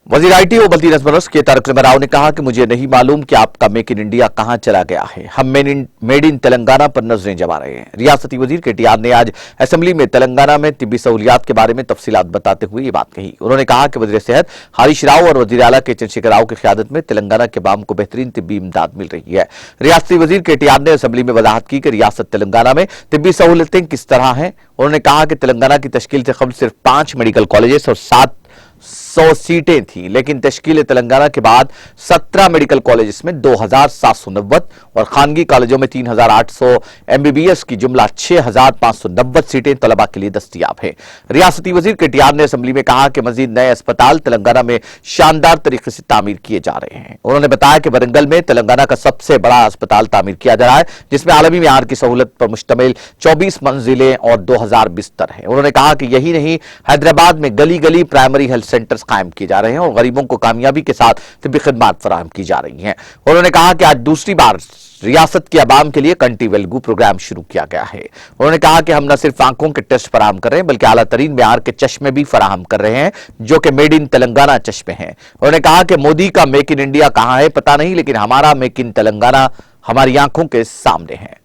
वजीर आईटी और बल्दी नजमरस के तारक राव ने कहा कि मुझे नहीं मालूम कि आपका मेक इन इंडिया कहां चला गया है। हम मेड इन तेलंगाना पर नजरें जमा रहे हैं। रियासती वजीर केटीआर ने आज असेंबली में तेलंगाना में तिब्बी सहूलियात के बारे में तफसीलात बताते हुए ये बात कही। उन्होंने कहा कि वजीर सेहत हरीश राव और वजीर आला के चंद्रशेखर राव की क़यादत में तेलंगाना के अवाम को बेहतरीन तिब्बी इमदाद मिल रही है। रियासती वजीर केटीआर ने असेंबली में वजाहत की कि रियासत तेलंगाना में तिब्बी सहूलतें किस तरह हैं। उन्होंने कहा कि तेलंगाना की तश्कील से कबल सिर्फ 5 मेडिकल कॉलेजेस और 700 सीटें थी, लेकिन तश्कील तेलंगाना के बाद 17 मेडिकल कॉलेजेस में 2790 और खानगी कॉलेजों में 3800 एमबीबीएस की जुमला 6590 सीटें तलबा के लिए दस्तयाब है। रियासती वजीर केटीआर ने असेंबली में कहा कि मजीद नए अस्पताल तेलंगाना में शानदार तरीके से तामीर किए जा रहे हैं। उन्होंने बताया कि वरंगल में तेलंगाना का सबसे बड़ा अस्पताल तामीर किया जा रहा है, जिसमें आलमी मेयार की सहूलत पर मुश्तमिल 24 मंजिलें और 2000 बिस्तर हैं। उन्होंने कहा कि यही नहीं, हैदराबाद में गली गली प्राइमरी हेल्थ सेंटर्स कायम किए जा रहे हैं और गरीबों को कामयाबी के साथ तिब्बी खिदमात फराहम की जा रही हैं। उन्होंने कहा कि आज दूसरी बार रियासत के अवाम के लिए कंटी वेलगू प्रोग्राम शुरू किया गया है। उन्होंने कहा कि हम न सिर्फ आंखों के टेस्ट फराहम कर रहे हैं, बल्कि आला तरीन मेयार के चश्मे भी फराहम कर रहे हैं, जो कि मेड इन तेलंगाना चश्मे हैं। उन्होंने कहा कि मोदी का मेक इन इंडिया कहां है पता नहीं, लेकिन हमारा मेक इन तेलंगाना हमारी आंखों के सामने है।